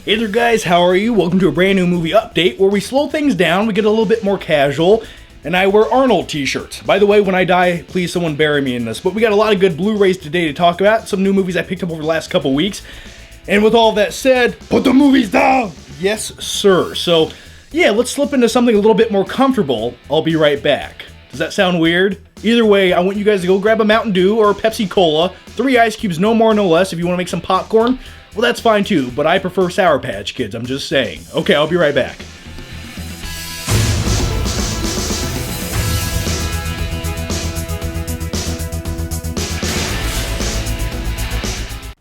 Hey there guys, how are you? Welcome to a brand new movie update where we slow things down, we get a little bit more casual, and I wear Arnold t-shirts. By the way, when I die, please someone bury me in this. But we got a lot of good Blu-rays today to talk about, some new movies I picked up over the last couple weeks. And with all that said, put the movies down! Yes, sir. So, yeah, let's slip into something a little bit more comfortable. I'll be right back. Does that sound weird? Either way, I want you guys to go grab a Mountain Dew or a Pepsi Cola, 3 ice cubes, no more, no less. If you want to make some popcorn, well, that's fine too, but I prefer Sour Patch Kids, I'm just saying. Okay, I'll be right back.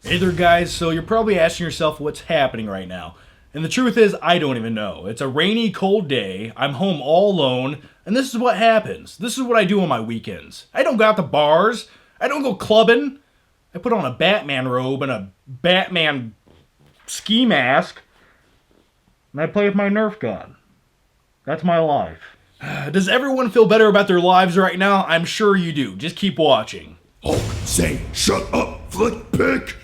Hey there guys, so you're probably asking yourself what's happening right now. And the truth is, I don't even know. It's a rainy, cold day, I'm home all alone, and this is what happens. This is what I do on my weekends. I don't go out to bars, I don't go clubbing. I put on a Batman robe and a Batman ski mask, and I play with my Nerf gun. That's my life. Does everyone feel better about their lives right now? I'm sure you do. Just keep watching. Hulk, say, shut up, flick pick.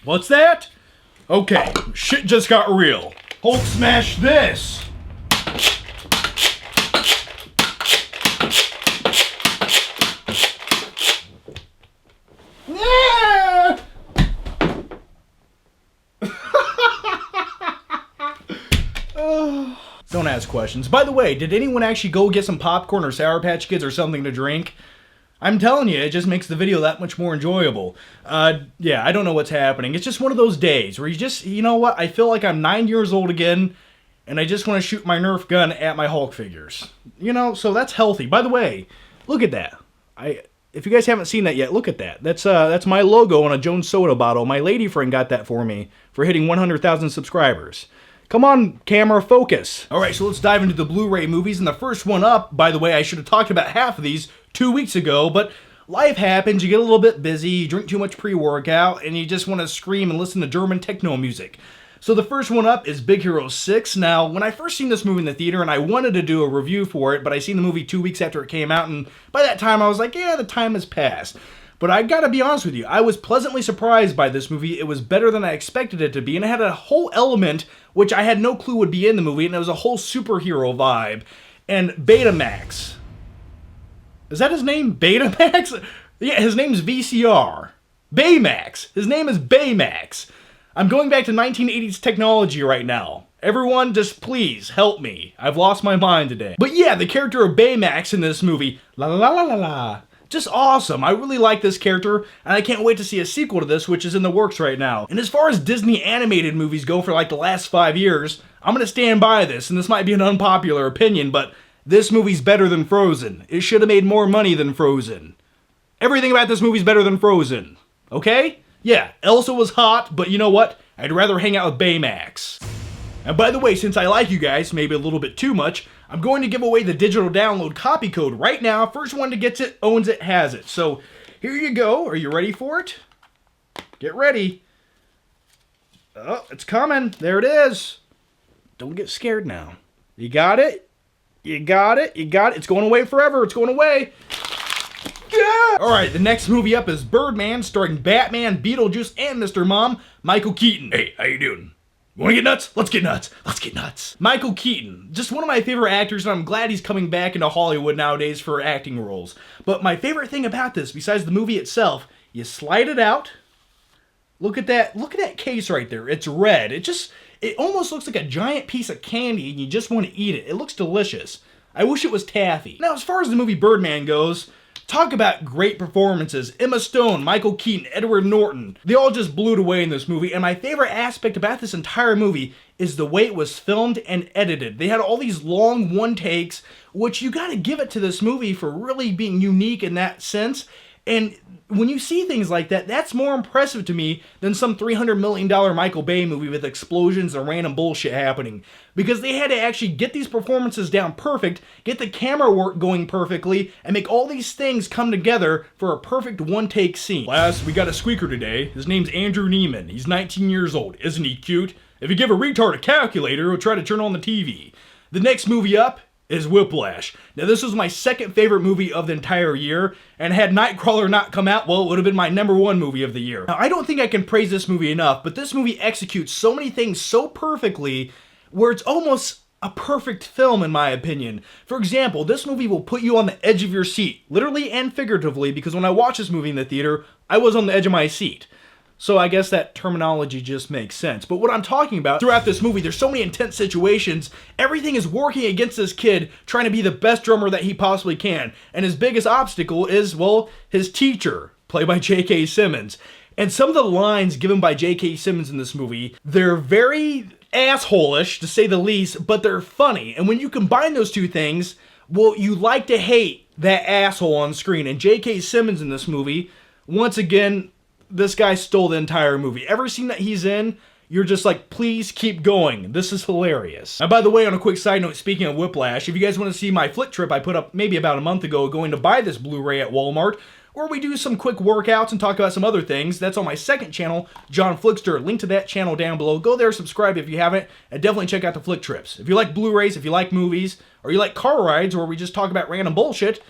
What's that? Okay, shit just got real. Hulk smash this! Don't ask questions. By the way, did anyone actually go get some popcorn or Sour Patch Kids or something to drink? I'm telling you, it just makes the video that much more enjoyable. Yeah, I don't know what's happening. It's just one of those days where you know what? I feel like I'm 9 years old again, and I just want to shoot my Nerf gun at my Hulk figures. You know, so that's healthy. By the way, look at that. If you guys haven't seen that yet, look at that. That's my logo on a Jones soda bottle. My lady friend got that for me for hitting 100,000 subscribers. Come on, camera, focus. Alright, so let's dive into the Blu-ray movies, and the first one up, by the way, I should have talked about half of these 2 weeks ago, but life happens, you get a little bit busy, you drink too much pre-workout, and you just want to scream and listen to German techno music. So the first one up is Big Hero 6. Now, when I first seen this movie in the theater, and I wanted to do a review for it, but I seen the movie 2 weeks after it came out, and by that time I was like, yeah, the time has passed. But I gotta be honest with you, I was pleasantly surprised by this movie. It was better than I expected it to be, and it had a whole element which I had no clue would be in the movie, and it was a whole superhero vibe. And Betamax. Is that his name? Betamax? Yeah, his name's VCR. Baymax. His name is Baymax. I'm going back to 1980s technology right now. Everyone, just please help me. I've lost my mind today. But yeah, the character of Baymax in this movie, la la la la la. Just awesome. I really like this character, and I can't wait to see a sequel to this, which is in the works right now. And as far as Disney animated movies go for like the last 5 years, I'm gonna stand by this, and this might be an unpopular opinion, but this movie's better than Frozen. It should have made more money than Frozen. Everything about this movie's better than Frozen. Okay? Yeah, Elsa was hot, but you know what? I'd rather hang out with Baymax. And by the way, since I like you guys, maybe a little bit too much, I'm going to give away the digital download copy code right now. First one that gets it, owns it, has it. So, here you go. Are you ready for it? Get ready. Oh, it's coming. There it is. Don't get scared now. You got it? You got it? You got it? It's going away forever. It's going away. Yeah! Alright, the next movie up is BirdMan, starring Batman, Beetlejuice, and Mr. Mom, Michael Keaton. Hey, how you doing? Wanna get nuts? Let's get nuts. Let's get nuts. Michael Keaton, just one of my favorite actors, and I'm glad he's coming back into Hollywood nowadays for acting roles. But my favorite thing about this, besides the movie itself, you slide it out. Look at that case right there. It's red. It almost looks like a giant piece of candy, and you just want to eat it. It looks delicious. I wish it was taffy. Now, as far as the movie Birdman goes, talk about great performances. Emma Stone, Michael Keaton, Edward Norton. They all just blew it away in this movie, and my favorite aspect about this entire movie is the way it was filmed and edited. They had all these long one takes, which you gotta give it to this movie for really being unique in that sense. And when you see things like that, that's more impressive to me than some $300 million Michael Bay movie with explosions and random bullshit happening. Because they had to actually get these performances down perfect, get the camera work going perfectly, and make all these things come together for a perfect one-take scene. Class, we got a squeaker today. His name's Andrew Neiman. He's 19 years old. Isn't he cute? If you give a retard a calculator, he'll try to turn on the TV. The next movie up is Whiplash. Now, this was my second favorite movie of the entire year, and had Nightcrawler not come out, well, it would have been my #1 movie of the year. Now, I don't think I can praise this movie enough, but this movie executes so many things so perfectly where it's almost a perfect film, in my opinion. For example, this movie will put you on the edge of your seat, literally and figuratively, because when I watched this movie in the theater, I was on the edge of my seat. So I guess that terminology just makes sense. But what I'm talking about, throughout this movie, there's so many intense situations. Everything is working against this kid trying to be the best drummer that he possibly can. And his biggest obstacle is, well, his teacher, played by J.K. Simmons. And some of the lines given by J.K. Simmons in this movie, they're very asshole-ish, to say the least, but they're funny. And when you combine those two things, well, you like to hate that asshole on screen. And J.K. Simmons in this movie, once again, this guy stole the entire movie. Every scene that he's in, you're just like, please keep going. This is hilarious. Now, by the way, on a quick side note, speaking of Whiplash, if you guys want to see my flick trip I put up maybe about a month ago going to buy this Blu-ray at Walmart, where we do some quick workouts and talk about some other things, that's on my second channel, John Flickster. Link to that channel down below. Go there, subscribe if you haven't, and definitely check out the flick trips. If you like Blu-rays, if you like movies, or you like car rides where we just talk about random bullshit,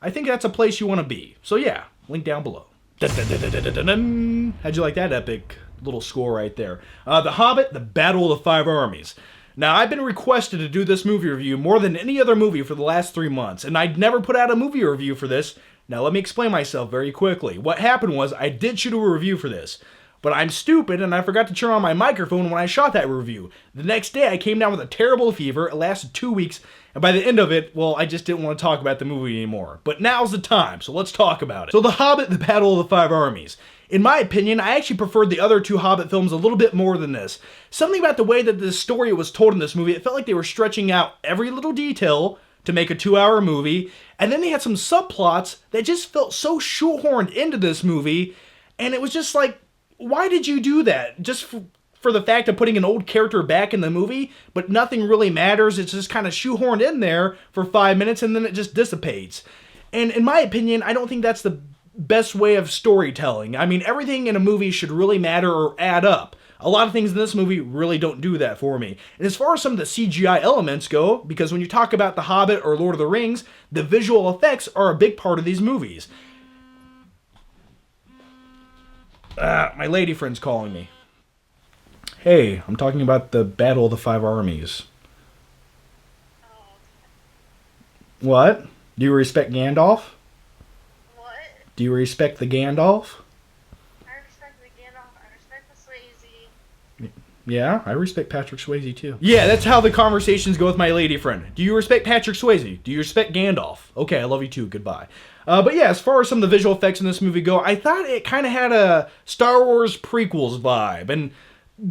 I think that's a place you want to be. So yeah, link down below. How'd you like that epic little score right there? The Hobbit, The Battle of the Five Armies. Now, I've been requested to do this movie review more than any other movie for the last 3 months, and I'd never put out a movie review for this. Now, let me explain myself very quickly. What happened was, I did shoot a review for this, but I'm stupid and I forgot to turn on my microphone when I shot that review. The next day, I came down with a terrible fever. It lasted 2 weeks, and by the end of it, well, I just didn't want to talk about the movie anymore. But now's the time, so let's talk about it. So, The Hobbit, The Battle of the Five Armies. In my opinion, I actually preferred the other two Hobbit films a little bit more than this. Something about the way that this story was told in this movie, it felt like they were stretching out every little detail to make a 2-hour movie, and then they had some subplots that just felt so shoehorned into this movie, and it was just like, why did you do that? Just for the fact of putting an old character back in the movie, but nothing really matters. It's just kind of shoehorned in there for 5 minutes, and then it just dissipates. And in my opinion, I don't think that's the best way of storytelling. I mean, everything in a movie should really matter or add up. A lot of things in this movie really don't do that for me. And as far as some of the CGI elements go, because when you talk about The Hobbit or Lord of the Rings, the visual effects are a big part of these movies. My lady friend's calling me. Hey, I'm talking about the Battle of the Five Armies. What? Do you respect Gandalf? What? Do you respect the Gandalf? I respect the Gandalf. I respect the Swayze. Yeah, I respect Patrick Swayze too. Yeah, that's how the conversations go with my lady friend. Do you respect Patrick Swayze? Do you respect Gandalf? Okay, I love you too. Goodbye. But yeah, as far as some of the visual effects in this movie go, I thought it kind of had a Star Wars prequels vibe. And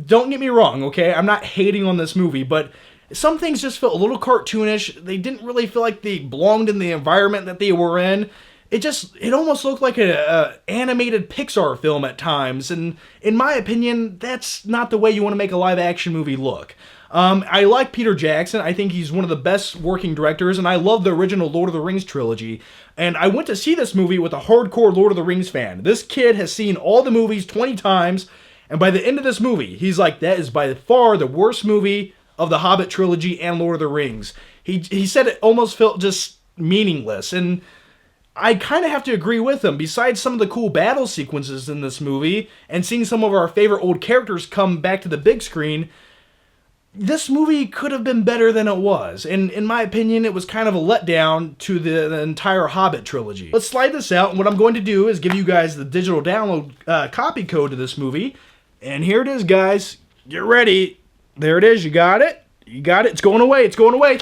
don't get me wrong, okay? I'm not hating on this movie, but some things just felt a little cartoonish. They didn't really feel like they belonged in the environment that they were in. It almost looked like a animated Pixar film at times, and in my opinion, that's not the way you want to make a live-action movie look. I like Peter Jackson. I think he's one of the best working directors, and I love the original Lord of the Rings trilogy. And I went to see this movie with a hardcore Lord of the Rings fan. This kid has seen all the movies 20 times, and by the end of this movie, he's like, that is by far the worst movie of the Hobbit trilogy and Lord of the Rings. He said it almost felt just meaningless, and I kind of have to agree with him. Besides some of the cool battle sequences in this movie, and seeing some of our favorite old characters come back to the big screen, this movie could have been better than it was. And in my opinion, it was kind of a letdown to the entire Hobbit trilogy. Let's slide this out, and what I'm going to do is give you guys the digital download copy code to this movie. And here it is, guys. Get ready. There it is. You got it? You got it? It's going away. It's going away.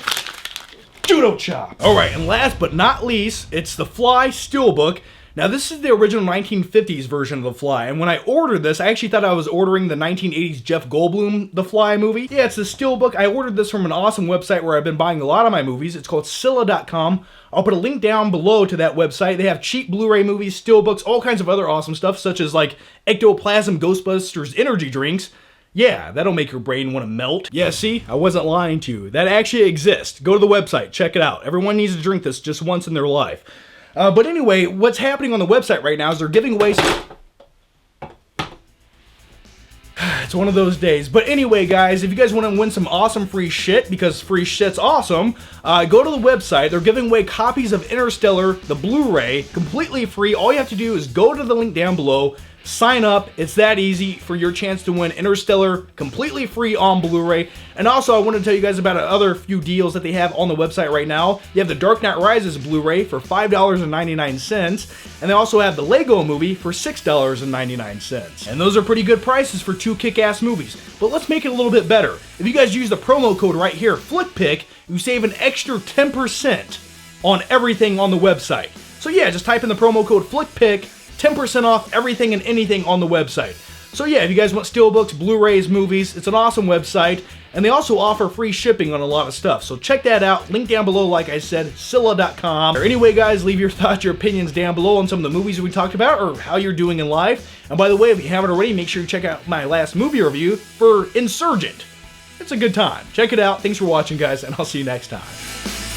Judo chop. Alright, and last but not least, it's the Fly Steelbook. Now, this is the original 1950s version of The Fly, and when I ordered this, I actually thought I was ordering the 1980s Jeff Goldblum The Fly movie. Yeah, it's the Steelbook. I ordered this from an awesome website where I've been buying a lot of my movies. It's called Scylla.com. I'll put a link down below to that website. They have cheap Blu-ray movies, Steelbooks, all kinds of other awesome stuff, such as like Ectoplasm Ghostbusters energy drinks. Yeah, that'll make your brain want to melt. Yeah, see? I wasn't lying to you. That actually exists. Go to the website. Check it out. Everyone needs to drink this just once in their life. But anyway, what's happening on the website right now is they're giving away some... it's one of those days. But anyway, guys, if you guys want to win some awesome free shit, because free shit's awesome, go to the website. They're giving away copies of Interstellar, the Blu-ray, completely free. All you have to do is go to the link down below, sign up. It's that easy for your chance to win Interstellar completely free on Blu-ray. And also, I want to tell you guys about other few deals that they have on the website right now. You have the Dark Knight Rises Blu-ray for $5.99, and they also have the Lego Movie for $6.99. And those are pretty good prices for two kick-ass movies. But let's make it a little bit better. If you guys use the promo code right here, FlickPick, you save an extra 10% on everything on the website. So yeah, just type in the promo code FlickPick, 10% off everything and anything on the website. So yeah, if you guys want steelbooks, Blu-rays, movies, it's an awesome website, and they also offer free shipping on a lot of stuff. So check that out. Link down below, like I said, Scylla.com. Anyway, guys, leave your thoughts, your opinions down below on some of the movies we talked about or how you're doing in life. And by the way, if you haven't already, make sure you check out my last movie review for Insurgent. It's a good time. Check it out. Thanks for watching, guys, and I'll see you next time.